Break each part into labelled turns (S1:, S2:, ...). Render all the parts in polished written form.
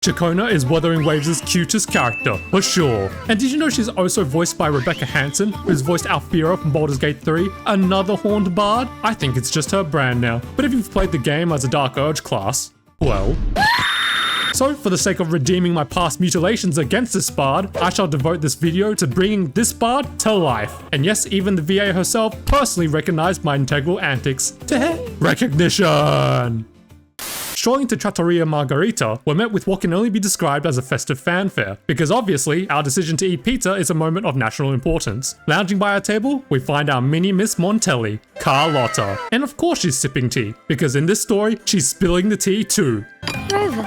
S1: Ciaccona is Wuthering Waves' cutest character, for sure. And did you know she's also voiced by Rebecca Hansen, who's voiced Alfira from Baldur's Gate 3, another horned bard? I think it's just her brand now. But if you've played the game as a Dark Urge class, well... So, for the sake of redeeming my past mutilations against this bard, I shall devote this video to bringing this bard to life. And yes, even the VA herself personally recognized my integral antics. Recognition! Strolling to Trattoria Margherita, we're met with what can only be described as a festive fanfare, because obviously, our decision to eat pizza is a moment of national importance. Lounging by our table, we find our mini Miss Montelli, Carlotta. And of course she's sipping tea, because in this story, she's spilling the tea too.
S2: Rover,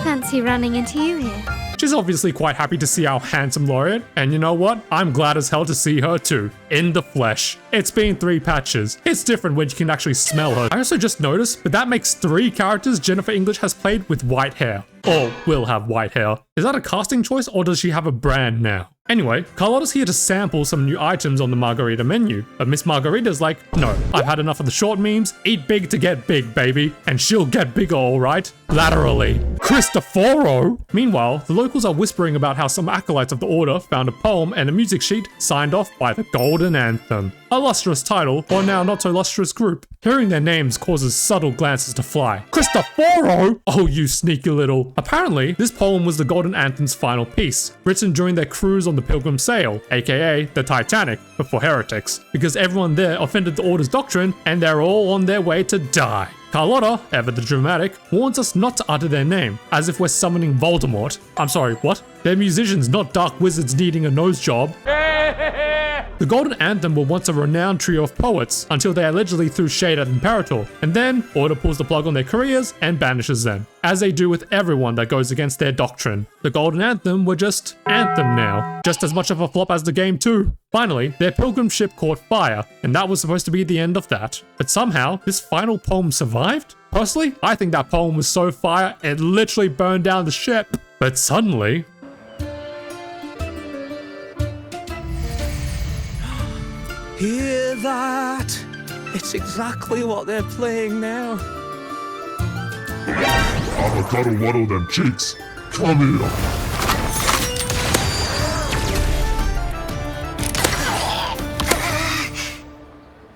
S2: fancy running into you here.
S1: She's obviously quite happy to see our handsome laureate, and you know what? I'm glad as hell to see her too, in the flesh. It's been 3 patches. It's different when you can actually smell her. I also just noticed, but that makes 3 characters Jennifer English has played with white hair. Or will have white hair. Is that a casting choice, or does she have a brand now? Anyway, Carlotta's here to sample some new items on the Margarita menu, but Miss Margarita's like, no, I've had enough of the short memes, eat big to get big, baby, and she'll get bigger alright, laterally. Christophoro! Meanwhile, the locals are whispering about how some acolytes of the order found a poem and a music sheet signed off by the Golden Anthem. A lustrous title, or now not so lustrous group. Hearing their names causes subtle glances to fly. Christophoro! Oh, you sneaky little. Apparently, this poem was the Golden Anthem's final piece, written during their cruise on the Pilgrim Sail, aka the Titanic, but for heretics, because everyone there offended the Order's doctrine and they're all on their way to die. Carlotta, ever the dramatic, warns us not to utter their name, as if we're summoning Voldemort. I'm sorry, what? They're musicians, not dark wizards needing a nose job. The Golden Anthem were once a renowned trio of poets, until they allegedly threw shade at Imperator, and then Order pulls the plug on their careers and banishes them, as they do with everyone that goes against their doctrine. The Golden Anthem were just Anthem now, just as much of a flop as the game too. Finally, their pilgrim ship caught fire, and that was supposed to be the end of that. But somehow, this final poem survived? Personally, I think that poem was so fire, it literally burned down the ship. But suddenly...
S3: Hear that? It's exactly what they're playing now.
S4: I'ma cuddle waddle them cheeks. Come here.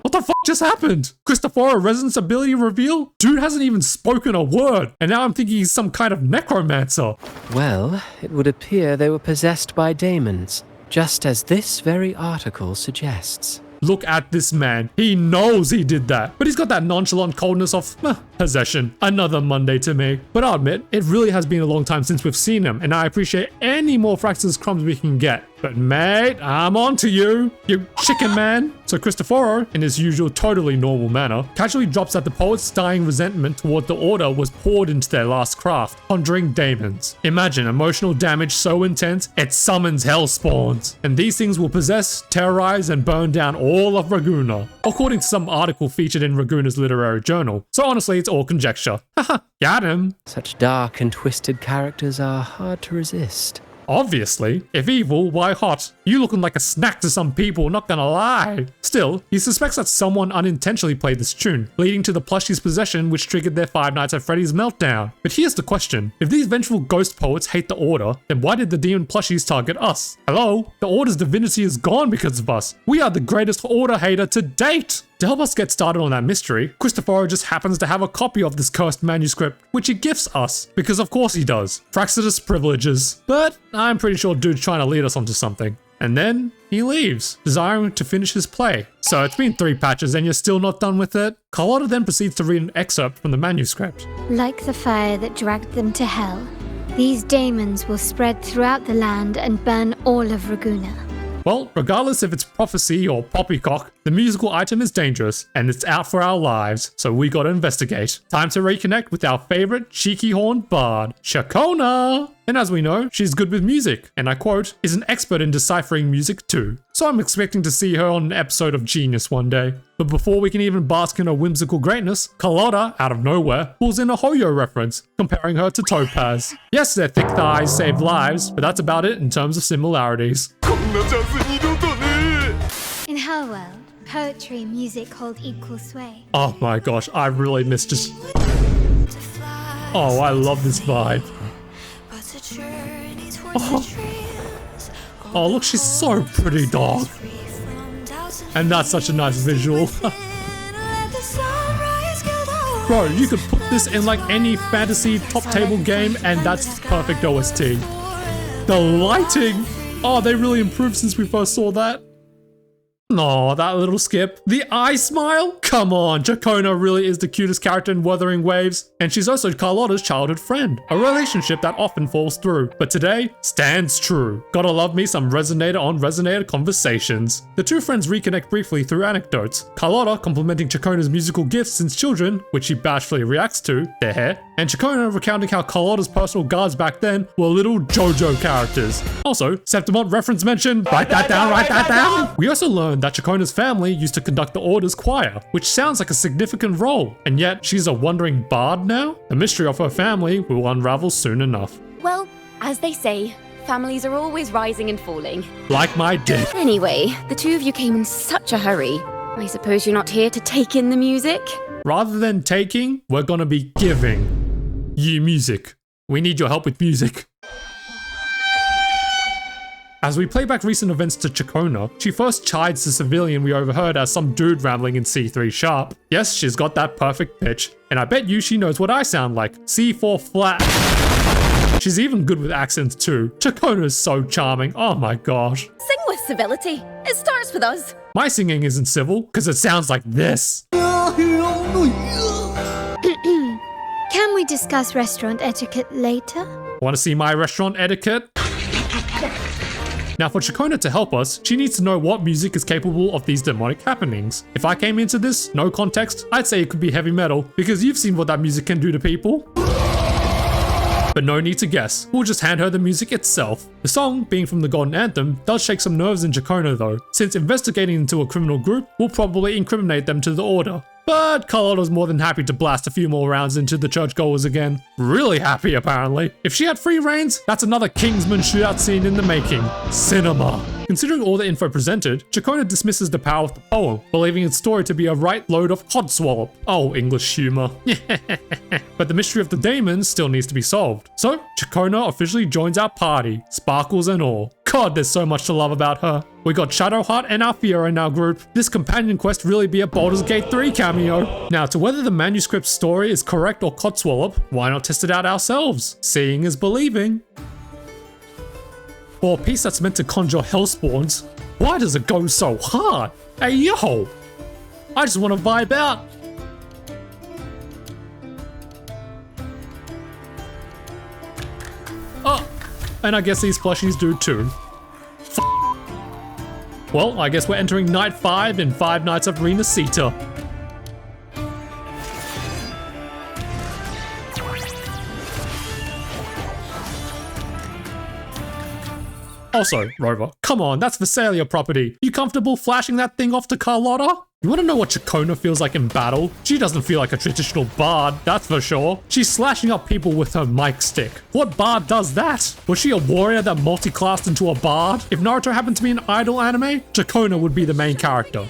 S1: What the fuck just happened? Christophoro Resonance ability reveal? Dude hasn't even spoken a word, and now I'm thinking he's some kind of necromancer.
S5: Well, it would appear they were possessed by daemons, just as this very article suggests.
S1: Look at this man. He knows he did that. But he's got that nonchalant coldness of possession. Another Monday to me. But I'll admit, it really has been a long time since we've seen him, and I appreciate any more Frax's crumbs we can get. But mate, I'm on to you, you chicken man. So Christophoro, in his usual totally normal manner, casually drops that the poet's dying resentment toward the Order was poured into their last craft, conjuring daemons. Imagine emotional damage so intense, it summons hell spawns. And these things will possess, terrorize, and burn down all of Raguna, according to some article featured in Raguna's literary journal. So honestly, it's all conjecture. Haha, got him.
S5: Such dark and twisted characters are hard to resist.
S1: Obviously, if evil, why hot? You looking like a snack to some people, not gonna lie. Still, he suspects that someone unintentionally played this tune, leading to the plushie's possession which triggered their Five Nights at Freddy's meltdown. But here's the question, if these vengeful ghost poets hate the Order, then why did the demon plushies target us? Hello? The Order's divinity is gone because of us. We are the greatest Order hater to date! To help us get started on that mystery, Christophoro just happens to have a copy of this cursed manuscript, which he gifts us, because of course he does. Fraxidus privileges. But I'm pretty sure dude's trying to lead us onto something. And then he leaves, desiring to finish his play. So it's been 3 patches and you're still not done with it? Carlotta then proceeds to read an excerpt from the manuscript.
S2: Like the fire that dragged them to hell, these daemons will spread throughout the land and burn all of Raguna.
S1: Well, regardless if it's prophecy or poppycock, the musical item is dangerous, and it's out for our lives, so we gotta investigate. Time to reconnect with our favorite cheeky horned bard, Ciaccona! And as we know, she's good with music, and I quote, is an expert in deciphering music too. So I'm expecting to see her on an episode of Genius one day. But before we can even bask in her whimsical greatness, Carlotta, out of nowhere, pulls in a Hoyo reference, comparing her to Topaz. Yes, their thick thighs save lives, but that's about it in terms of similarities.
S2: In her world, poetry and music hold equal sway.
S1: Oh my gosh, I really miss just... Oh, I love this vibe. Oh, look, she's so pretty, dog. And that's such a nice visual. Bro, you could put this in like any fantasy top table game and that's perfect OST. The lighting! Oh, they really improved since we first saw that. Oh, that little skip. The eye smile? Come on, Ciaccona really is the cutest character in Wuthering Waves, and she's also Carlotta's childhood friend. A relationship that often falls through, but today stands true. Gotta love me some resonator on resonator conversations. The two friends reconnect briefly through anecdotes. Carlotta complimenting Ciaccona's musical gifts since children, which she bashfully reacts to, their hair, and Ciaccona recounting how Carlotta's personal guards back then were little JoJo characters. Also, Septimont reference mentioned. Write that down. We also learned that Ciaccona's family used to conduct the Order's choir, which sounds like a significant role, and yet she's a wandering bard now? The mystery of her family will unravel soon enough.
S6: Well, as they say, families are always rising and falling.
S1: Like my dick.
S6: Anyway, the two of you came in such a hurry. I suppose you're not here to take in the music?
S1: Rather than taking, we're gonna be giving you music. We need your help with music. As we play back recent events to Ciaccona, she first chides the civilian we overheard as some dude rambling in C3 sharp. Yes, she's got that perfect pitch, and I bet you she knows what I sound like, C4 flat. She's even good with accents too. Ciaccona is so charming, oh my gosh.
S6: Sing with civility. It starts with us.
S1: My singing isn't civil, because it sounds like this.
S2: Can we discuss restaurant etiquette later?
S1: Want to see my restaurant etiquette? Now for Ciaccona to help us, she needs to know what music is capable of these demonic happenings. If I came into this, no context, I'd say it could be heavy metal, because you've seen what that music can do to people. But no need to guess, we'll just hand her the music itself. The song, being from the Golden Anthem, does shake some nerves in Ciaccona though, since investigating into a criminal group will probably incriminate them to the Order. But Carlotta's more than happy to blast a few more rounds into the churchgoers again. Really happy, apparently. If she had free reigns, that's another Kingsman shootout scene in the making. Cinema. Considering all the info presented, Ciaccona dismisses the power of the poem, believing its story to be a right load of codswallop. Oh, English humor. But the mystery of the daemons still needs to be solved. So, Ciaccona officially joins our party, sparkles and all. God, there's so much to love about her. We got Shadowheart and Althea in our group. This companion quest really be a Baldur's Gate 3 cameo. Now, to whether the manuscript story is correct or codswallop, why not test it out ourselves? Seeing is believing. For a piece that's meant to conjure hellspawns, why does it go so hard? Hey yo! I just want to vibe out. Oh, and I guess these plushies do too. Well, I guess we're entering night 5 in 5 Nights of Renacita. Also, Rover, come on, that's Visalia property. You comfortable flashing that thing off to Carlotta? You want to know what Ciaccona feels like in battle? She doesn't feel like a traditional bard, that's for sure. She's slashing up people with her mic stick. What bard does that? Was she a warrior that multi-classed into a bard? If Naruto happened to be an idol anime, Ciaccona would be the main character.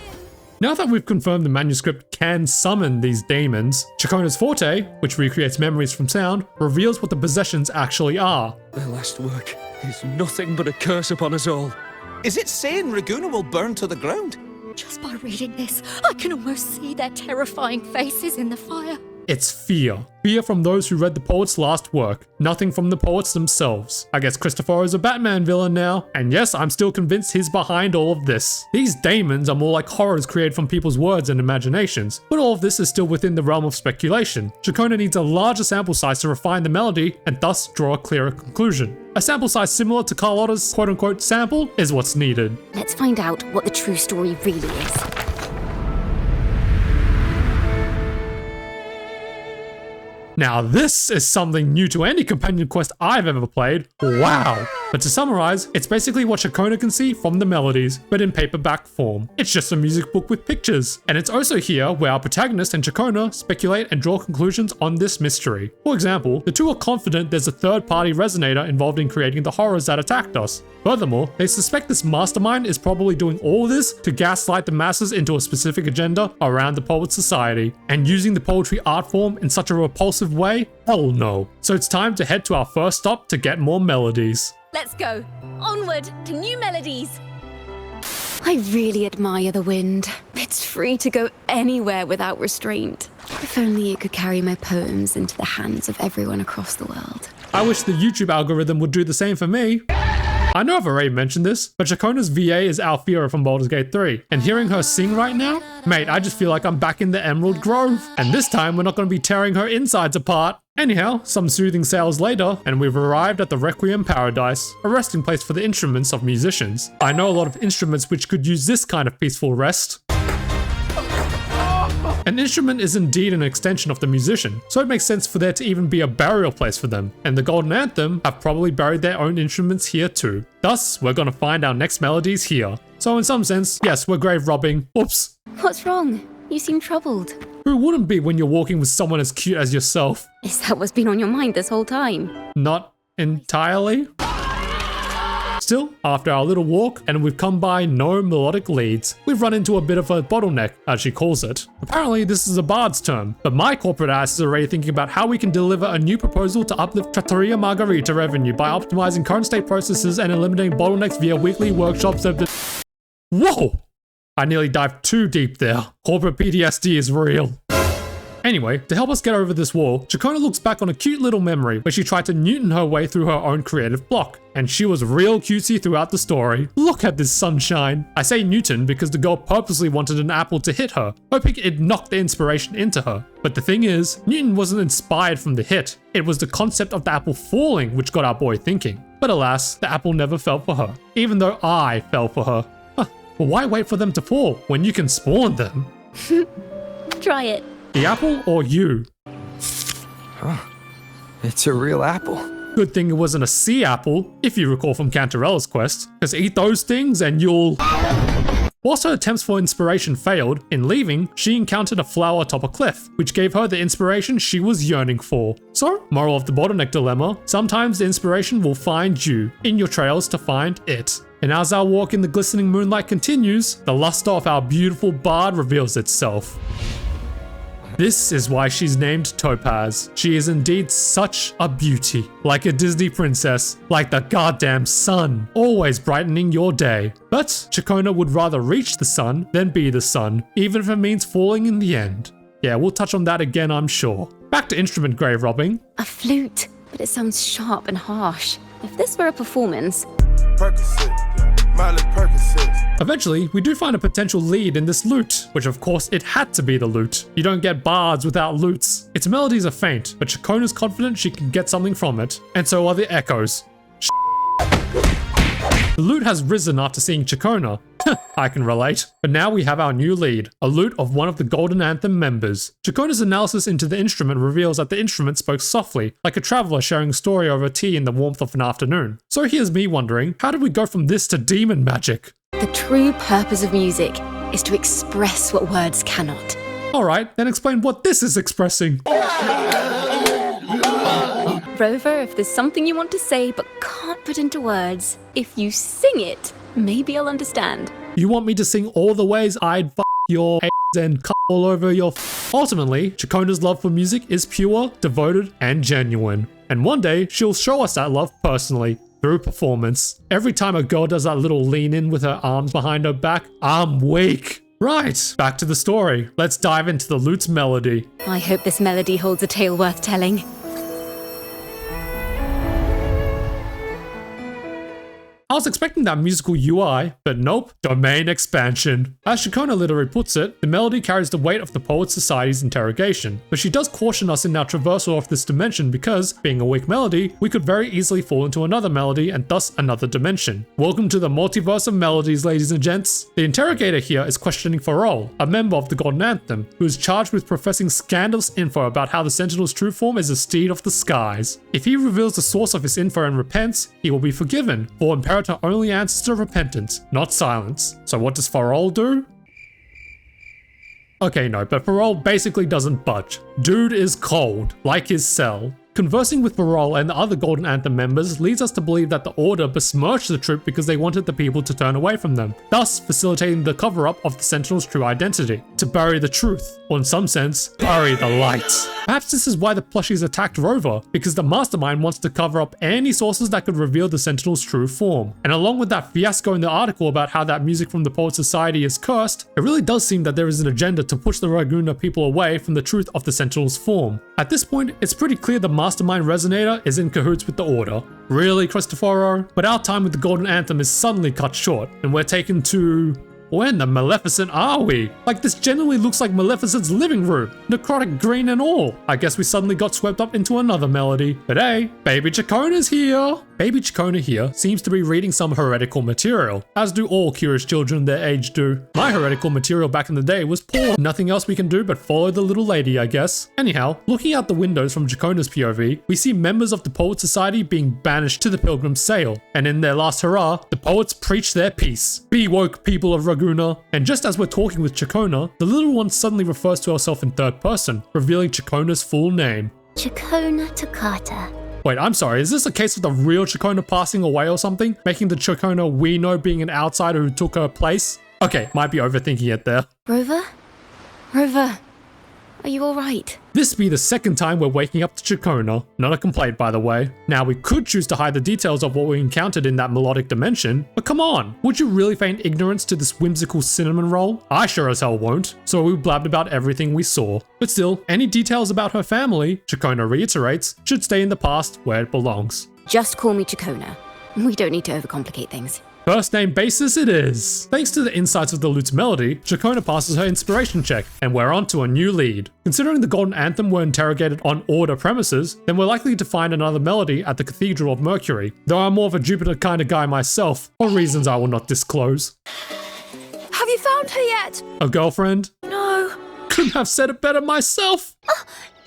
S1: Now that we've confirmed the manuscript can summon these daemons, Ciaccona's forte, which recreates memories from sound, reveals what the possessions actually are.
S3: Their last work is nothing but a curse upon us all. Is it saying Raguna will burn to the ground?
S7: Just by reading this, I can almost see their terrifying faces in the fire.
S1: It's fear. Fear from those who read the poet's last work, nothing from the poets themselves. I guess Christophoro is a Batman villain now, and yes, I'm still convinced he's behind all of this. These daemons are more like horrors created from people's words and imaginations, but all of this is still within the realm of speculation. Ciaccona needs a larger sample size to refine the melody and thus draw a clearer conclusion. A sample size similar to Carlotta's quote-unquote sample is what's needed.
S6: Let's find out what the true story really is.
S1: Now this is something new to any companion quest I've ever played. Wow. But to summarize, it's basically what Ciaccona can see from the melodies, but in paperback form. It's just a music book with pictures. And it's also here where our protagonist and Ciaccona speculate and draw conclusions on this mystery. For example, the two are confident there's a third-party resonator involved in creating the horrors that attacked us. Furthermore, they suspect this mastermind is probably doing all this to gaslight the masses into a specific agenda around the poet society. And using the poetry art form in such a repulsive way? Hell no. So it's time to head to our first stop to get more melodies.
S7: Let's go. Onward to new melodies.
S6: I really admire the wind. It's free to go anywhere without restraint. If only it could carry my poems into the hands of everyone across the world.
S1: I wish the YouTube algorithm would do the same for me. I know I've already mentioned this, but Ciaccona's VA is Alfira from Baldur's Gate 3, and hearing her sing right now, mate, I just feel like I'm back in the Emerald Grove. And this time we're not going to be tearing her insides apart. Anyhow, some soothing sails later, and we've arrived at the Requiem Paradise, a resting place for the instruments of musicians. I know a lot of instruments which could use this kind of peaceful rest. An instrument is indeed an extension of the musician, so it makes sense for there to even be a burial place for them, and the Golden Anthem have probably buried their own instruments here too. Thus, we're gonna find our next melodies here. So in some sense, yes, we're grave robbing. Oops.
S6: What's wrong? You seem troubled.
S1: Who wouldn't be when you're walking with someone as cute as yourself?
S6: Is that what's been on your mind this whole time?
S1: Not entirely. Still, after our little walk, and we've come by no melodic leads, we've run into a bit of a bottleneck, as she calls it. Apparently, this is a bard's term, but my corporate ass is already thinking about how we can deliver a new proposal to uplift Trattoria Margherita revenue by optimizing current state processes and eliminating bottlenecks via weekly workshops of Whoa! I nearly dived too deep there. Corporate PTSD is real. Anyway, to help us get over this wall, Ciaccona looks back on a cute little memory where she tried to Newton her way through her own creative block. And she was real cutesy throughout the story. Look at this sunshine. I say Newton because the girl purposely wanted an apple to hit her, hoping it'd knock the inspiration into her. But the thing is, Newton wasn't inspired from the hit. It was the concept of the apple falling which got our boy thinking. But alas, the apple never fell for her, even though I fell for her. Huh. But why wait for them to fall when you can spawn them?
S6: Try it.
S1: The apple or you?
S3: It's a real apple.
S1: Good thing it wasn't a sea apple, if you recall from Cantarella's quest, because eat those things and you'll... Whilst her attempts for inspiration failed, in leaving, she encountered a flower atop a cliff, which gave her the inspiration she was yearning for. So, moral of the bottleneck dilemma, sometimes the inspiration will find you, in your trails to find it. And as our walk in the glistening moonlight continues, the luster of our beautiful bard reveals itself. This is why she's named Topaz. She is indeed such a beauty. Like a Disney princess, like the goddamn sun, always brightening your day. But Ciaccona would rather reach the sun than be the sun, even if it means falling in the end. Yeah, we'll touch on that again, I'm sure. Back to instrument grave robbing.
S6: A flute, but it sounds sharp and harsh. If this were a performance...
S1: Eventually, we do find a potential lead in this lute, which of course it had to be the lute. You don't get bards without lutes. Its melodies are faint, but Ciaccona's confident she can get something from it, and so are the echoes. The lute has risen after seeing Ciaccona. I can relate. But now we have our new lead, a lute of one of the Golden Anthem members. Ciaccona's analysis into the instrument reveals that the instrument spoke softly, like a traveler sharing a story over tea in the warmth of an afternoon. So here's me wondering, how did we go from this to demon magic?
S6: The true purpose of music is to express what words cannot.
S1: Alright, then explain what this is expressing.
S6: Rover, if there's something you want to say but can't put into words, if you sing it, maybe I'll understand.
S1: You want me to sing all the ways I'd f your and cut all over your Ultimately, Ciaccona's love for music is pure, devoted, and genuine. And one day, she'll show us that love personally, through performance. Every time a girl does that little lean in with her arms behind her back, I'm weak. Right, back to the story. Let's dive into the lute's melody.
S6: I hope this melody holds a tale worth telling.
S1: I was expecting that musical UI, but nope, domain expansion. As Ciaccona literally puts it, the melody carries the weight of the Poet Society's interrogation, but she does caution us in our traversal of this dimension because, being a weak melody, we could very easily fall into another melody and thus another dimension. Welcome to the multiverse of melodies, ladies and gents. The interrogator here is questioning Farol, a member of the Golden Anthem, who is charged with professing scandalous info about how the Sentinel's true form is a steed of the skies. If he reveals the source of his info and repents, he will be forgiven, for Imperator only answers to repentance, not silence. So what does Farol do? Okay, no, but Farol basically doesn't budge. Dude is cold, like his cell. Conversing with Farol and the other Golden Anthem members leads us to believe that the Order besmirched the troop because they wanted the people to turn away from them, thus facilitating the cover-up of the Sentinel's true identity, to bury the truth, or in some sense, bury the light. Perhaps this is why the plushies attacked Rover, because the mastermind wants to cover up any sources that could reveal the Sentinel's true form. And along with that fiasco in the article about how that music from the Poet Society is cursed, it really does seem that there is an agenda to push the Raguna people away from the truth of the Sentinel's form. At this point, it's pretty clear the mastermind resonator is in cahoots with the Order. Really, Christophoro? But our time with the Golden Anthem is suddenly cut short, and we're taken to... where in the Maleficent are we? Like, this generally looks like Maleficent's living room, necrotic green and all. I guess we suddenly got swept up into another melody. But hey, baby Ciaccona's here! Baby Ciaccona here seems to be reading some heretical material, as do all curious children their age do. My heretical material back in the day was poor. Nothing else we can do but follow the little lady, I guess. Anyhow, looking out the windows from Ciaccona's POV, we see members of the Poet Society being banished to the Pilgrim's Sail, and in their last hurrah, the poets preach their peace. Be woke, people of Raguna. And just as we're talking with Ciaccona, the little one suddenly refers to herself in third person, revealing Ciaccona's full name.
S2: Ciaccona Toccata.
S1: Wait, I'm sorry, is this a case of the real Ciaccona passing away or something? Making the Ciaccona we know being an outsider who took her place? Okay, might be overthinking it there.
S6: Rover? Rover, are you alright?
S1: This be the second time we're waking up to Ciaccona. Not a complaint, by the way. Now, we could choose to hide the details of what we encountered in that melodic dimension, but come on, would you really feign ignorance to this whimsical cinnamon roll? I sure as hell won't, so we blabbed about everything we saw. But still, any details about her family, Ciaccona reiterates, should stay in the past where it belongs.
S6: Just call me Ciaccona. We don't need to overcomplicate things.
S1: First name basis it is. Thanks to the insights of the lute's melody, Ciaccona passes her inspiration check, and we're on to a new lead. Considering the Golden Anthem were interrogated on Order premises, then we're likely to find another melody at the Cathedral of Mercury, though I'm more of a Jupiter kind of guy myself, for reasons I will not disclose.
S7: Have you found her yet?
S1: A girlfriend?
S7: No.
S1: Couldn't have said it better myself.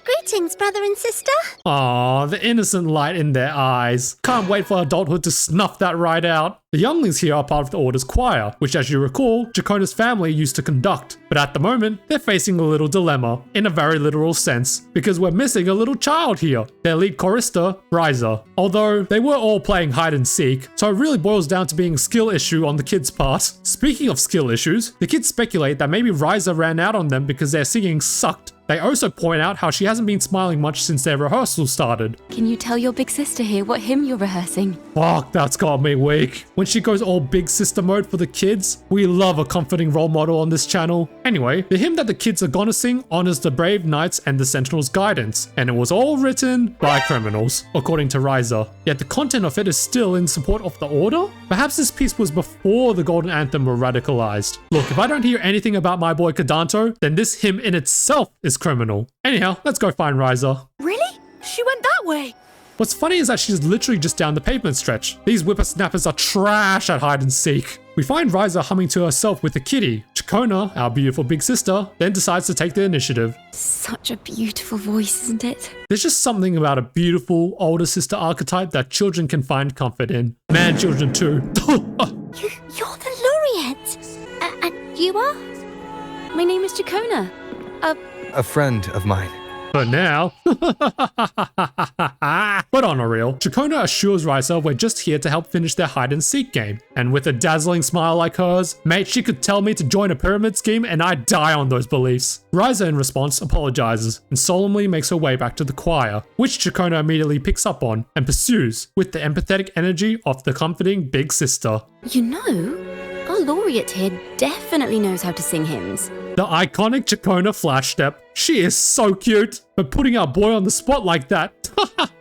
S2: Greetings, brother and sister.
S1: Aw, the innocent light in their eyes. Can't wait for adulthood to snuff that right out. The younglings here are part of the Order's choir, which as you recall, Ciaccona's family used to conduct. But at the moment, they're facing a little dilemma, in a very literal sense, because we're missing a little child here, their lead chorister, Riza. Although, they were all playing hide and seek, so it really boils down to being a skill issue on the kids' part. Speaking of skill issues, the kids speculate that maybe Riza ran out on them because their singing sucked. They also point out how she hasn't been smiling much since their rehearsal started.
S6: Can you tell your big sister here what hymn you're rehearsing?
S1: Fuck, that's got me weak. When she goes all big sister mode for the kids, we love a comforting role model on this channel. Anyway, the hymn that the kids are gonna sing honors the brave knights and the Sentinel's guidance, and it was all written by criminals, according to Riza. Yet the content of it is still in support of the Order? Perhaps this piece was before the Golden Anthem were radicalized. Look, if I don't hear anything about my boy Cadanto, then this hymn in itself is criminal. Anyhow, let's go find Riza.
S7: Really? She went that way.
S1: What's funny is that she's literally just down the pavement stretch. These whippersnappers are trash at hide and seek. We find Riza humming to herself with the kitty. Ciaccona, our beautiful big sister, then decides to take the initiative.
S6: Such a beautiful voice, isn't it?
S1: There's just something about a beautiful older sister archetype that children can find comfort in. Man, children too.
S2: You're the laureate. And you are?
S6: My name is Ciaccona.
S3: A friend of mine.
S1: But now... But on a real, Ciaccona assures Riza we're just here to help finish their hide and seek game. And with a dazzling smile like hers, mate, she could tell me to join a pyramid scheme and I'd die on those beliefs. Riza in response apologizes and solemnly makes her way back to the choir, which Ciaccona immediately picks up on and pursues with the empathetic energy of the comforting big sister.
S6: You know, our laureate here definitely knows how to sing hymns.
S1: The iconic Ciaccona flash step. she is so cute. But putting our boy on the spot like that,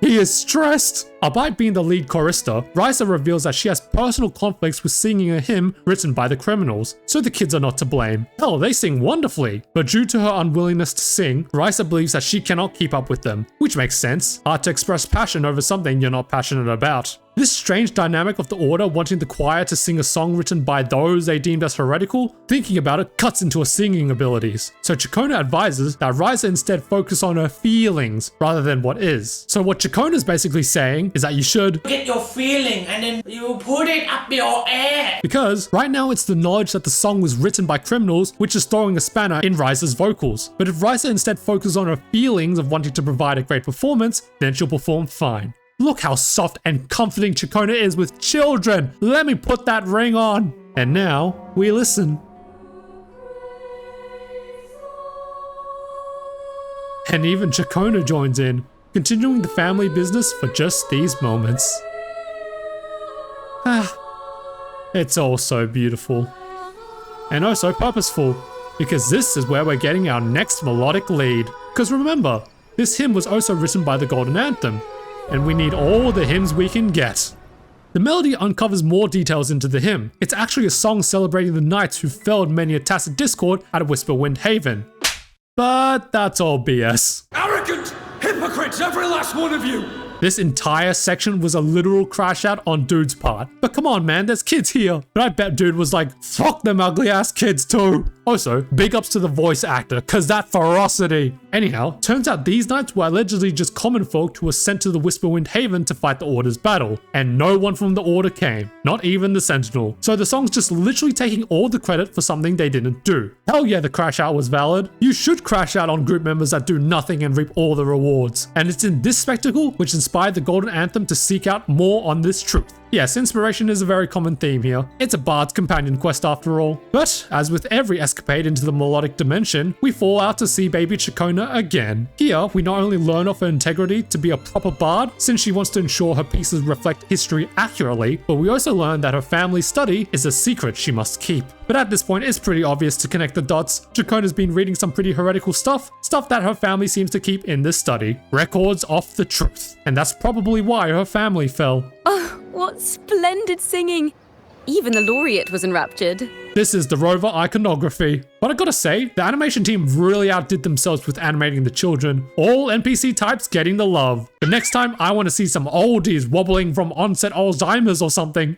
S1: he is stressed. Albeit being the lead chorister, Risa reveals that she has personal conflicts with singing a hymn written by the criminals, so the kids are not to blame. Hell, they sing wonderfully. But due to her unwillingness to sing, Risa believes that she cannot keep up with them, which makes sense. Hard to express passion over something you're not passionate about. This strange dynamic of the Order wanting the choir to sing a song written by those they deemed as heretical, thinking about it cuts into her singing abilities. So Ciaccona advises that Risa instead focus on her feelings rather than what is. So what Ciaccona is basically saying is that you should
S8: get your feeling and then you put it up your ass.
S1: Because right now it's the knowledge that the song was written by criminals which is throwing a spanner in Risa's vocals. But if Risa instead focuses on her feelings of wanting to provide a great performance, then she'll perform fine. Look how soft and comforting Ciaccona is with children. Let me put that ring on. And now we listen. And even Ciaccona joins in, continuing the family business for just these moments. It's all so beautiful. And oh so purposeful, because this is where we're getting our next melodic lead. Because remember, this hymn was also written by the Golden Anthem, and we need all the hymns we can get. The melody uncovers more details into the hymn. It's actually a song celebrating the knights who felled many a tacit discord at Whisperwind Haven. But that's all BS.
S3: Arrogant hypocrites, every last one of you!
S1: This entire section was a literal crash out on Dude's part. But come on man, there's kids here. But I bet Dude was like, fuck them ugly ass kids too. Also, big ups to the voice actor, cause that ferocity. Anyhow, turns out these knights were allegedly just common folk who were sent to the Whisperwind Haven to fight the Order's battle. And no one from the Order came, not even the Sentinel. So the song's just literally taking all the credit for something they didn't do. Hell yeah, the crash out was valid. You should crash out on group members that do nothing and reap all the rewards. And it's in this spectacle which inspired the Golden Anthem to seek out more on this truth. Yes, inspiration is a very common theme here. It's a bard's companion quest after all. But, as with every escapade into the melodic dimension, we fall out to see baby Ciaccona again. Here, we not only learn of her integrity to be a proper bard, since she wants to ensure her pieces reflect history accurately, but we also learn that her family study is a secret she must keep. But at this point, it's pretty obvious to connect the dots. Ciaccona's been reading some pretty heretical stuff that her family seems to keep in this study. Records of the truth. And that's probably why her family fell.
S6: Oh, what splendid singing! Even the laureate was enraptured.
S1: This is the rover iconography. But I gotta say, the animation team really outdid themselves with animating the children. All NPC types getting the love. But next time, I want to see some oldies wobbling from onset Alzheimer's or something.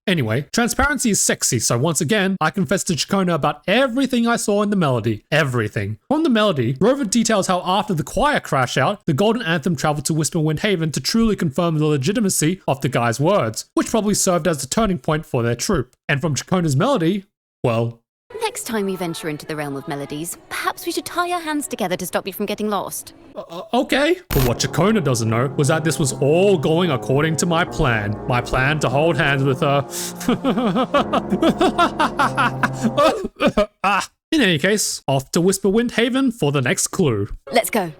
S1: Anyway, transparency is sexy, so once again, I confess to Ciaccona about everything I saw in the melody. Everything. From the melody, Rover details how after the choir crash out, the Golden Anthem traveled to Whisperwind Haven to truly confirm the legitimacy of the guy's words, which probably served as the turning point for their troop. And from Ciaccona's melody, well...
S6: Next time we venture into the realm of melodies, perhaps we should tie our hands together to stop you from getting lost.
S1: Okay. But what Ciaccona doesn't know was that this was all going according to my plan. My plan to hold hands with her. In any case, off to Whisperwind Haven for the next clue.
S6: Let's go.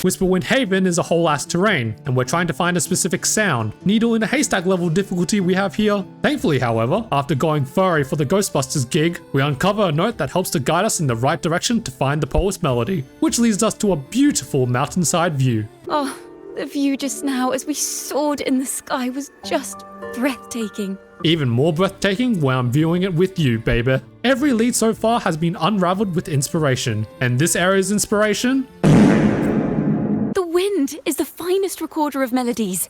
S1: Whisperwind Haven is a whole ass terrain, and we're trying to find a specific sound. Needle in a haystack level difficulty we have here. Thankfully, however, after going furry for the Ghostbusters gig, we uncover a note that helps to guide us in the right direction to find the poet's melody, which leads us to a beautiful mountainside view.
S6: Oh, the view just now as we soared in the sky was just breathtaking.
S1: Even more breathtaking when I'm viewing it with you, baby. Every lead so far has been unraveled with inspiration, and this area's inspiration...
S6: Wind is the finest recorder of melodies.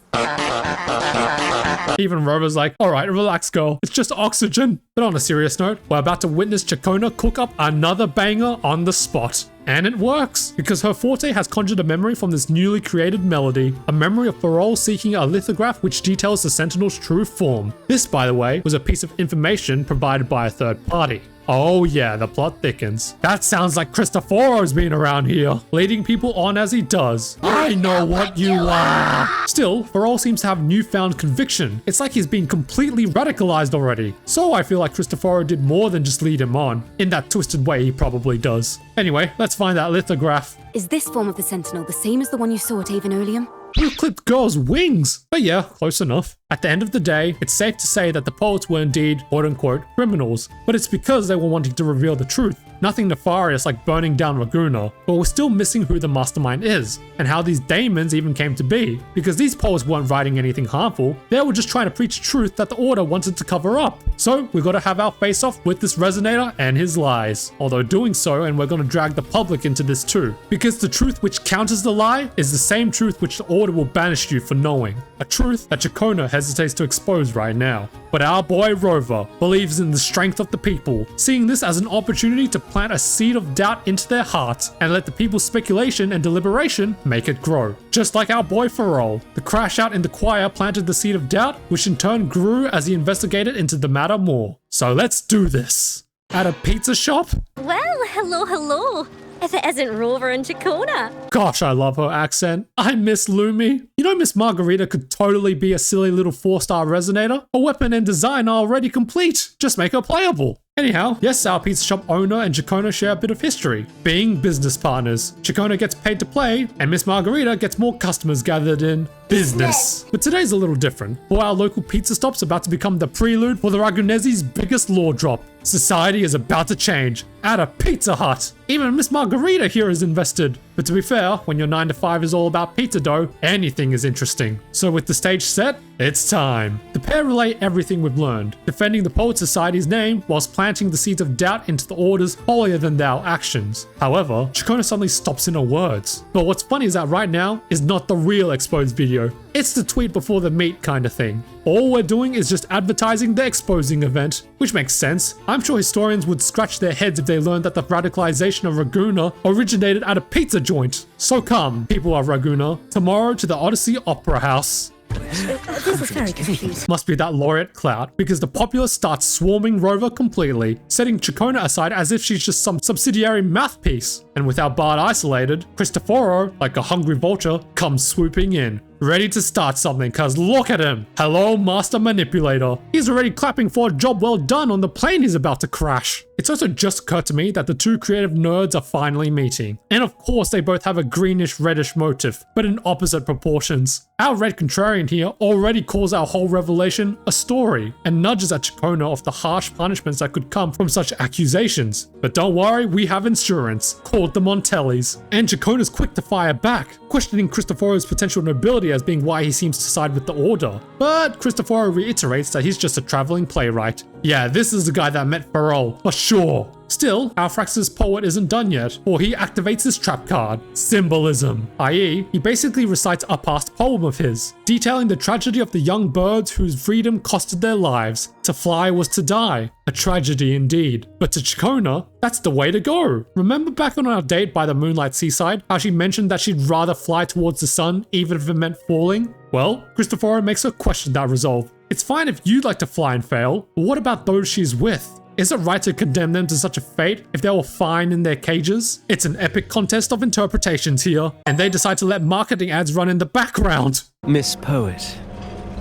S1: Even Rover's like, alright, relax girl, it's just oxygen. But on a serious note, we're about to witness Ciaccona cook up another banger on the spot. And it works, because her forte has conjured a memory from this newly created melody. A memory of Farol seeking a lithograph which details the Sentinel's true form. This, by the way, was a piece of information provided by a third party. Oh yeah, the plot thickens. That sounds like Christophoro's been around here, leading people on as he does. I know what you are! Still, Farol seems to have newfound conviction. It's like he's been completely radicalized already. So I feel like Christophoro did more than just lead him on, in that twisted way he probably does. Anyway, let's find that lithograph.
S6: Is this form of the Sentinel the same as the one you saw at Avonolium?
S1: You clipped girls' wings! But yeah, close enough. At the end of the day, it's safe to say that the poets were indeed, quote-unquote, criminals, but it's because they were wanting to reveal the truth. Nothing nefarious like burning down Raguena, but we're still missing who the mastermind is, and how these daemons even came to be, because these poets weren't writing anything harmful, they were just trying to preach truth that the Order wanted to cover up. So we gotta have our face-off with this resonator and his lies. Although doing so, and we're gonna drag the public into this too, because the truth which counters the lie is the same truth which the Order will banish you for knowing. A truth that Ciaccona hesitates to expose right now. But our boy Rover believes in the strength of the people, seeing this as an opportunity to plant a seed of doubt into their hearts and let the people's speculation and deliberation make it grow. Just like our boy Farol, the crash out in the choir planted the seed of doubt, which in turn grew as he investigated into the matter more. So let's do this. At a pizza shop?
S9: Well, hello. If it isn't Rover and Ciaccona.
S1: Gosh, I love her accent. I miss Lumi. You know, Miss Margarita could totally be a silly little 4-star resonator. A weapon and design are already complete. Just make her playable. Anyhow, yes, our pizza shop owner and Ciaccona share a bit of history. Being business partners, Ciaccona gets paid to play, and Miss Margarita gets more customers gathered in business. But today's a little different, for our local pizza stop's about to become the prelude for the Ragunese's biggest law drop. Society is about to change at a Pizza Hut. Even Miss Margarita here is invested. But to be fair, when your 9 to 5 is all about pizza dough, anything is interesting. So with the stage set, it's time. The pair relay everything we've learned, defending the Poet Society's name whilst planting the seeds of doubt into the Order's holier-than-thou actions. However, Ciaccona suddenly stops in her words. But what's funny is that right now is not the real exposed video. It's the tweet before the meet kind of thing. All we're doing is just advertising the exposing event, which makes sense. I'm sure historians would scratch their heads if they learned that the radicalization of Raguena originated at a pizza joint. So come, people of Raguena, tomorrow to the Odyssey Opera House.
S9: This is very confusing.
S1: Must be that laureate clout, because the populace starts swarming Rover completely, setting Ciaccona aside as if she's just some subsidiary mouthpiece. And with our bard isolated, Christophoro, like a hungry vulture, comes swooping in, ready to start something, cause look at him. Hello, Master Manipulator. He's already clapping for a job well done on the plane he's about to crash. It's also just occurred to me that the two creative nerds are finally meeting. And of course they both have a greenish-reddish motive, but in opposite proportions. Our red contrarian here already calls our whole revelation a story, and nudges at Ciaccona of the harsh punishments that could come from such accusations. But don't worry, we have insurance, called the Montellis. And Ciaccona's quick to fire back, questioning Christophoro's potential nobility as being why he seems to side with the Order. But Christophoro reiterates that he's just a traveling playwright. Yeah, this is the guy that met Farol, for sure. Still, Alfrax's poet isn't done yet, or he activates his trap card, Symbolism, i.e., he basically recites a past poem of his, detailing the tragedy of the young birds whose freedom costed their lives. To fly was to die. A tragedy indeed. But to Ciaccona, that's the way to go. Remember back on our date by the moonlight seaside, how she mentioned that she'd rather fly towards the sun even if it meant falling? Well, Christophoro makes her question that resolve. It's fine if you'd like to fly and fail, but what about those she's with? Is it right to condemn them to such a fate if they were fine in their cages? It's an epic contest of interpretations here, and they decide to let marketing ads run in the background.
S5: Miss Poet,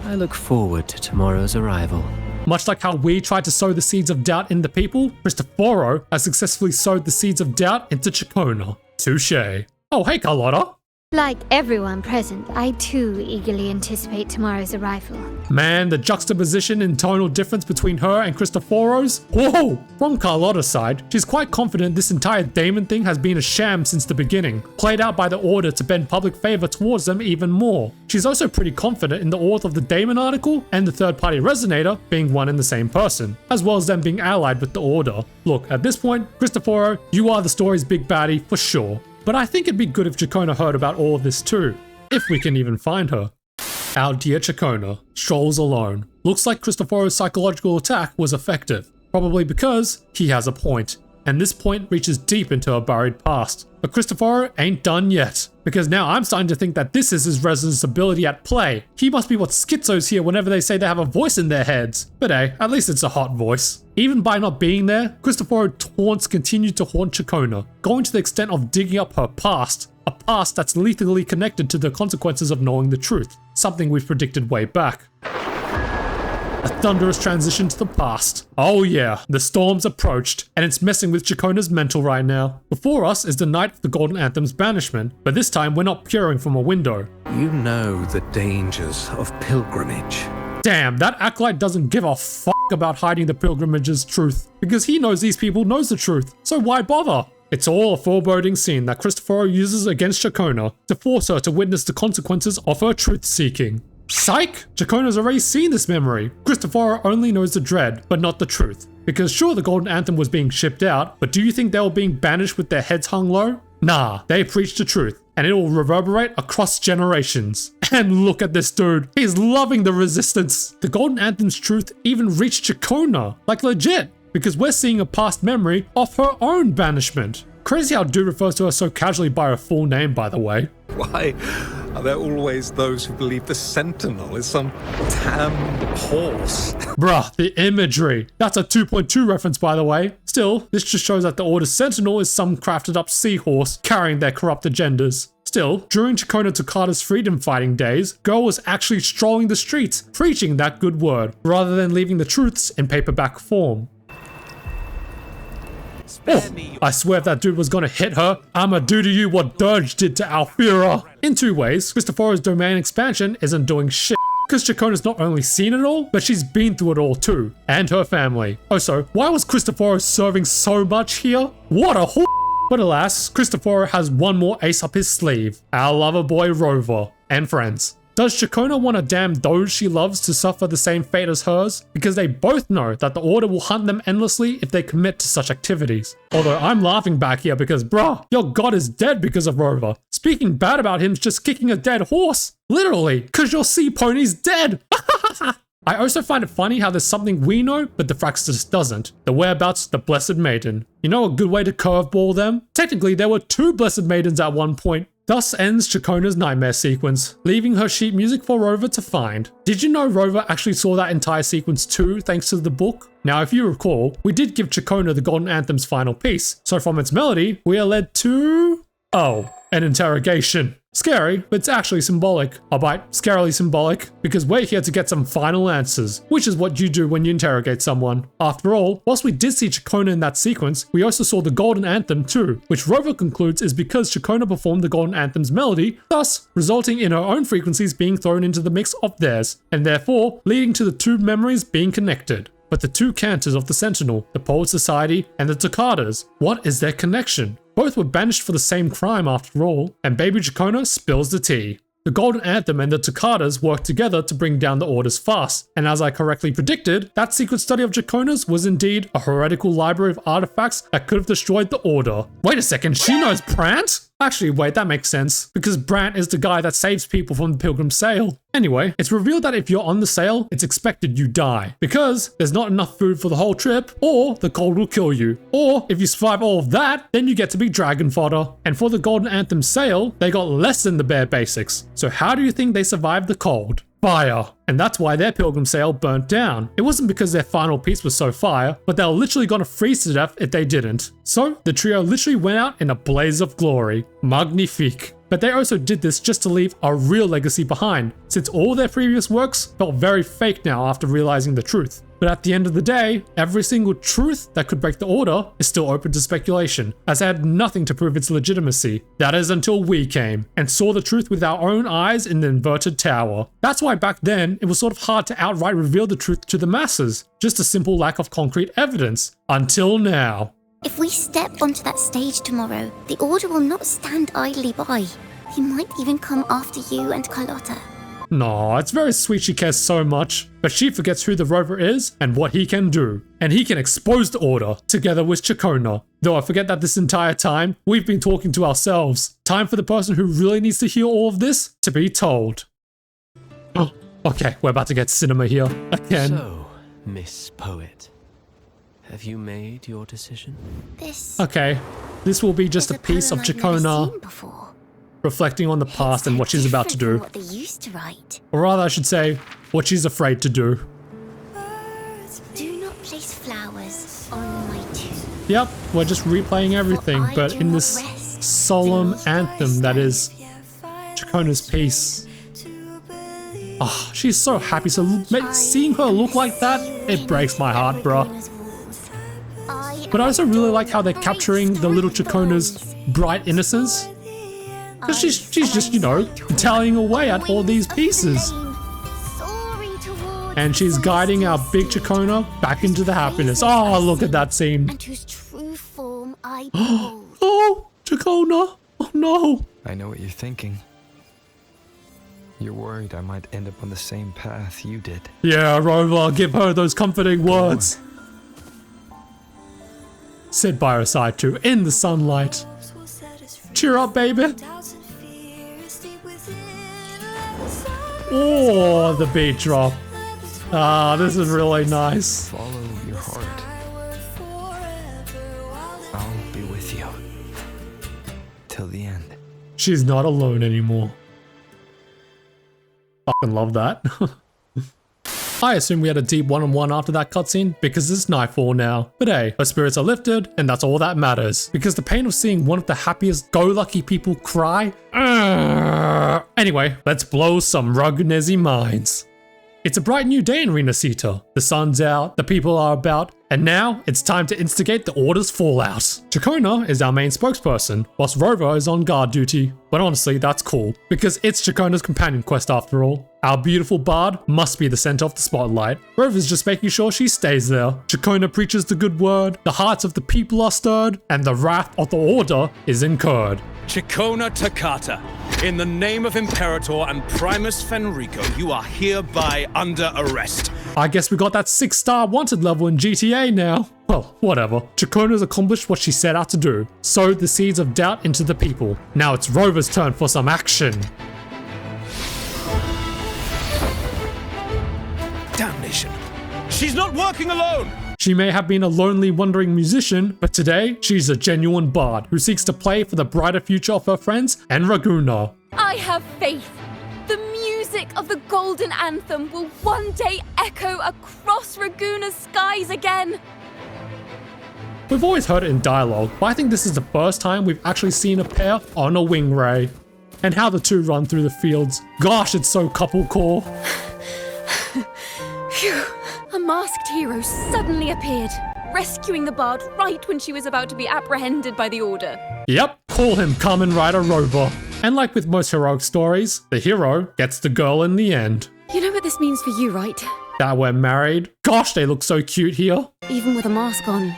S5: I look forward to tomorrow's arrival.
S1: Much like how we tried to sow the seeds of doubt in the people, Christophoro has successfully sowed the seeds of doubt into Ciaccona. Touché. Oh, hey Carlotta.
S2: Like everyone present, I too eagerly anticipate tomorrow's arrival.
S1: Man, the juxtaposition in tonal difference between her and Christophoro's? Whoa! From Carlotta's side, she's quite confident this entire Daemon thing has been a sham since the beginning, played out by the Order to bend public favor towards them even more. She's also pretty confident in the author of the Daemon article and the third-party resonator being one and the same person, as well as them being allied with the Order. Look, at this point, Christophoro, you are the story's big baddie for sure. But I think it'd be good if Ciaccona heard about all of this too, if we can even find her. Our dear Ciaccona strolls alone. Looks like Christophoro's psychological attack was effective, probably because he has a point, and this point reaches deep into her buried past. But Christophoro ain't done yet, because now I'm starting to think that this is his resonance ability at play. He must be what schizos hear whenever they say they have a voice in their heads. But hey, at least it's a hot voice. Even by not being there, Christophoro taunts continue to haunt Ciaccona, going to the extent of digging up her past. A past that's lethally connected to the consequences of knowing the truth, something we've predicted way back. A thunderous transition to the past. Oh yeah, the storm's approached, and it's messing with Ciaccona's mental right now. Before us is the night of the Golden Anthem's banishment, but this time we're not peering from a window.
S10: You know the dangers of pilgrimage.
S1: Damn, that acolyte doesn't give a fuck about hiding the pilgrimage's truth, because he knows these people knows the truth, so why bother? It's all a foreboding scene that Christophoro uses against Ciaccona to force her to witness the consequences of her truth-seeking. Psych! Ciaccona's already seen this memory. Christophoro only knows the dread, but not the truth. Because sure, the Golden Anthem was being shipped out, but do you think they were being banished with their heads hung low? Nah, they preached the truth, and it will reverberate across generations. And look at this dude, he's loving the resistance. The Golden Anthem's truth even reached Ciaccona, like legit, because we're seeing a past memory of her own banishment. Crazy how dude refers to her so casually by her full name, by the way.
S3: Why are there always those who believe the Sentinel is some tammed horse?
S1: Bruh, the imagery. That's a 2.2 reference, by the way. Still, this just shows that the Order's Sentinel is some crafted up seahorse carrying their corrupt agendas. Still, during Ciaccona Toccata's freedom fighting days, Girl was actually strolling the streets, preaching that good word, rather than leaving the truths in paperback form. Oh, I swear if that dude was gonna hit her, I'ma do to you what Dirge did to Alfira. In two ways, Christophoro's domain expansion isn't doing shit, because Ciaccona's not only seen it all, but she's been through it all too, and her family. Also, why was Christophoro serving so much here? What a whore! But alas, Christophoro has one more ace up his sleeve, our lover boy Rover, and friends. Does Ciaccona want to damn those she loves to suffer the same fate as hers? Because they both know that the Order will hunt them endlessly if they commit to such activities. Although I'm laughing back here because bruh, your god is dead because of Rover. Speaking bad about him's just kicking a dead horse. Literally, because your sea pony's dead. I also find it funny how there's something we know, but the Fraxis doesn't. The whereabouts of the Blessed Maiden. You know a good way to curveball them? Technically, there were 2 Blessed Maidens at one point. Thus ends Ciaccona's nightmare sequence, leaving her sheet music for Rover to find. Did you know Rover actually saw that entire sequence too, thanks to the book? Now, if you recall, we did give Ciaccona the Golden Anthem's final piece, so from its melody, we are led to... oh, an interrogation. Scary, but it's actually symbolic. Albeit, scarily symbolic, because we're here to get some final answers, which is what you do when you interrogate someone. After all, whilst we did see Ciaccona in that sequence, we also saw the Golden Anthem too, which Rover concludes is because Ciaccona performed the Golden Anthem's melody, thus resulting in her own frequencies being thrown into the mix of theirs, and therefore leading to the 2 memories being connected. But the 2 cantors of the Sentinel, the Poet Society, and the Toccatas, what is their connection? Both were banished for the same crime after all, and baby Ciaccona spills the tea. The Golden Anthem and the Toccatas worked together to bring down the Order's fast, and as I correctly predicted, that secret study of Ciaccona's was indeed a heretical library of artifacts that could have destroyed the Order. Wait a second, she knows Brant? Actually, wait, that makes sense, because Brant is the guy that saves people from the Pilgrim Sail. Anyway, it's revealed that if you're on the sail, it's expected you die, because there's not enough food for the whole trip, or the cold will kill you. Or, if you survive all of that, then you get to be dragon fodder. And for the Golden Anthem sail, they got less than the bare basics. So how do you think they survived the cold? Fire. And that's why their pilgrim sail burnt down. It wasn't because their final piece was so fire, but they were literally gonna freeze to death if they didn't. So the trio literally went out in a blaze of glory. Magnifique. But they also did this just to leave a real legacy behind, since all their previous works felt very fake now after realizing the truth. But at the end of the day, every single truth that could break the Order is still open to speculation, as they had nothing to prove its legitimacy. That is until we came, and saw the truth with our own eyes in the inverted tower. That's why back then, it was sort of hard to outright reveal the truth to the masses, just a simple lack of concrete evidence. Until now.
S9: If we step onto that stage tomorrow, the Order will not stand idly by. He might even come after you and Carlotta.
S1: No, it's very sweet she cares so much, but she forgets who the Rover is and what he can do. And he can expose the Order, together with Ciaccona. Though I forget that this entire time, we've been talking to ourselves. Time for the person who really needs to hear all of this to be told. Oh, okay, we're about to get cinema here, again.
S5: So, Miss Poet, have you made your decision?
S1: Okay, this will be just a piece of Ciaccona reflecting on the past and what she's about to do.
S9: What they used to write.
S1: Or rather, I should say, what she's afraid to do.
S9: Do not place flowers on my tomb.
S1: Yep, we're just replaying everything, but in this solemn anthem that is Ciaccona's piece. Ah, oh, she's so happy, so seeing her look like that, it breaks my heart, bruh. But I also really like how they're capturing the little Ciaccona's bright innocence. Because she's just, you know, tallying away at all these pieces. and she's guiding our big Ciaccona back into the happiness. Oh, look at that scene.
S9: And whose true form I behold.
S1: Oh, Ciaccona. Oh no.
S10: I know what you're thinking. You're worried I might end up on the same path you did.
S1: Yeah, Rover, give her those comforting words. Sit by her side too, in the sunlight. Cheer up, baby. Oh, the beat drop. Ah, this is really nice.
S10: Follow your heart. I'll be with you. Till the end.
S1: She's not alone anymore. Fucking love that. I assume we had a deep one-on-one after that cutscene because it's nightfall now. But hey, her spirits are lifted and that's all that matters. Because the pain of seeing one of the happiest go-lucky people cry... Anyway, let's blow some Rugnezi minds. It's a bright new day in Renacita. The sun's out, the people are about, and now it's time to instigate the Order's fallout. Ciaccona is our main spokesperson, whilst Rover is on guard duty. But honestly, that's cool, because it's Ciaccona's companion quest after all. Our beautiful bard must be the center of the spotlight. Rover's just making sure she stays there. Ciaccona preaches the good word, the hearts of the people are stirred, and the wrath of the Order is incurred.
S11: Ciaccona Toccata, in the name of Imperator and Primus Fenrico, you are hereby under arrest.
S1: I guess we got that 6-star wanted level in GTA now. Well, whatever. Ciaccona's accomplished what she set out to do. Sowed the seeds of doubt into the people. Now it's Rover's turn for some action.
S11: Damnation. She's not working alone.
S1: She may have been a lonely, wandering musician, but today she's a genuine bard who seeks to play for the brighter future of her friends and Raguna.
S6: I have faith. The music of the golden anthem will one day echo across Raguna's skies again.
S1: We've always heard it in dialogue, but I think this is the first time we've actually seen a pair on a wing ray. And how the two run through the fields. Gosh, it's so couple core.
S6: Phew. A masked hero suddenly appeared, rescuing the bard right when she was about to be apprehended by the Order.
S1: Yep, call him Kamen Rider Rover. And like with most heroic stories, the hero gets the girl in the end.
S6: You know what this means for you, right?
S1: That we're married. Gosh, they look so cute here.
S6: Even with a mask on,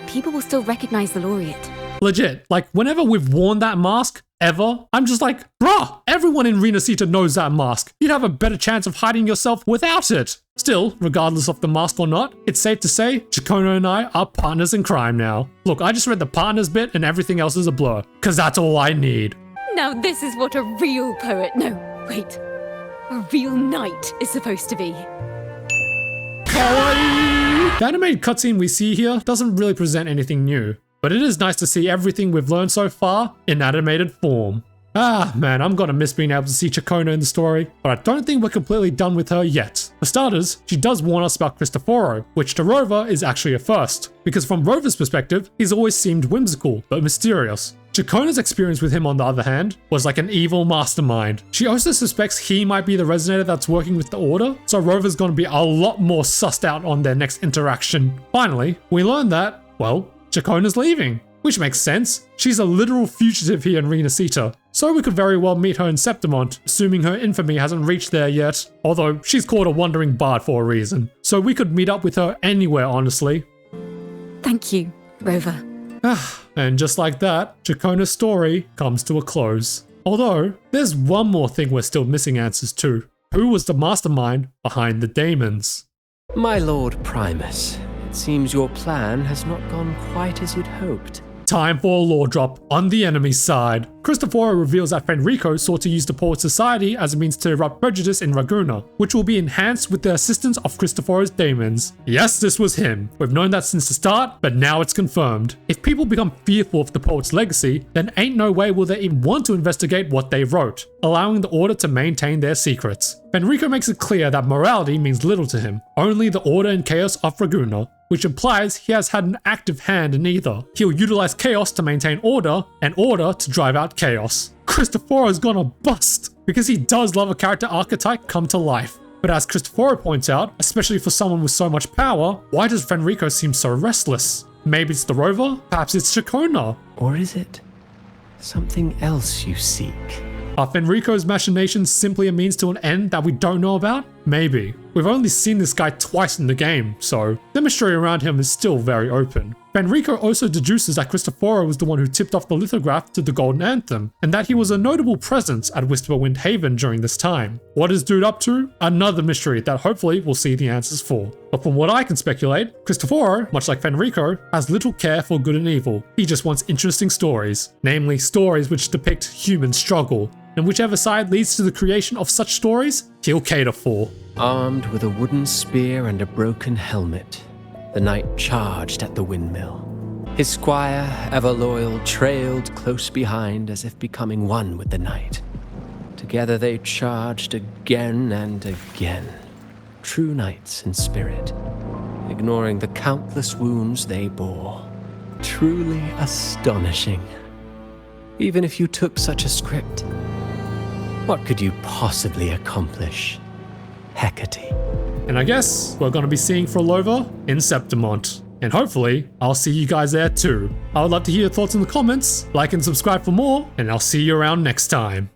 S6: people will still recognize the laureate.
S1: Legit, like whenever we've worn that mask, ever, I'm just like, bruh, everyone in Renacita knows that mask. You'd have a better chance of hiding yourself without it. Still, regardless of the mask or not, it's safe to say Ciaccona and I are partners in crime now. Look, I just read the partners bit and everything else is a blur, cause that's all I need.
S6: Now this is what a real poet, no, wait, a real knight is supposed to be.
S1: Kawaii! The animated cutscene we see here doesn't really present anything new. But it is nice to see everything we've learned so far in animated form. Ah, man, I'm gonna miss being able to see Ciaccona in the story, but I don't think we're completely done with her yet. For starters, she does warn us about Christophoro, which to Rover is actually a first, because from Rover's perspective, he's always seemed whimsical, but mysterious. Ciaccona's experience with him, on the other hand, was like an evil mastermind. She also suspects he might be the resonator that's working with the Order, so Rover's gonna be a lot more sussed out on their next interaction. Finally, we learn that, well, Ciaccona's leaving, which makes sense. She's a literal fugitive here in Renacita, so we could very well meet her in Septimont, assuming her infamy hasn't reached there yet, although she's called a wandering bard for a reason, so we could meet up with her anywhere, honestly.
S6: Thank you, Rover.
S1: And just like that, Ciaccona's story comes to a close. Although, there's one more thing we're still missing answers to. Who was the mastermind behind the daemons?
S5: My Lord Primus, it seems your plan has not gone quite as you'd hoped.
S1: Time for a lore drop on the enemy's side. Christophoro reveals that Fenrico sought to use the Poet Society as a means to erupt prejudice in Raguna, which will be enhanced with the assistance of Christophoro's daemons. Yes, this was him. We've known that since the start, but now it's confirmed. If people become fearful of the Poet's legacy, then ain't no way will they even want to investigate what they wrote, allowing the Order to maintain their secrets. Fenrico makes it clear that morality means little to him, only the order and chaos of Raguna, which implies he has had an active hand in either. He'll utilize chaos to maintain order, and order to drive out chaos. Christophoro's gonna bust, because he does love a character archetype come to life. But as Christophoro points out, especially for someone with so much power, why does Fenrico seem so restless? Maybe it's the Rover? Perhaps it's Ciaccona?
S5: Or is it something else you seek?
S1: Are Fenrico's machinations simply a means to an end that we don't know about? Maybe. We've only seen this guy twice in the game, so the mystery around him is still very open. Fenrico also deduces that Christophoro was the one who tipped off the lithograph to the Golden Anthem, and that he was a notable presence at Whisperwind Haven during this time. What is Dude up to? Another mystery that hopefully we'll see the answers for. But from what I can speculate, Christophoro, much like Fenrico, has little care for good and evil. He just wants interesting stories, namely stories which depict human struggle, and whichever side leads to the creation of such stories, he'll cater for.
S5: Armed with a wooden spear and a broken helmet, the knight charged at the windmill. His squire, ever loyal, trailed close behind as if becoming one with the knight. Together they charged again and again, true knights in spirit, ignoring the countless wounds they bore. Truly astonishing. Even if you took such a script, what could you possibly accomplish? Hecate.
S1: And I guess we're going to be seeing Frolova in Septimont. And hopefully, I'll see you guys there too. I would love to hear your thoughts in the comments, like and subscribe for more, and I'll see you around next time.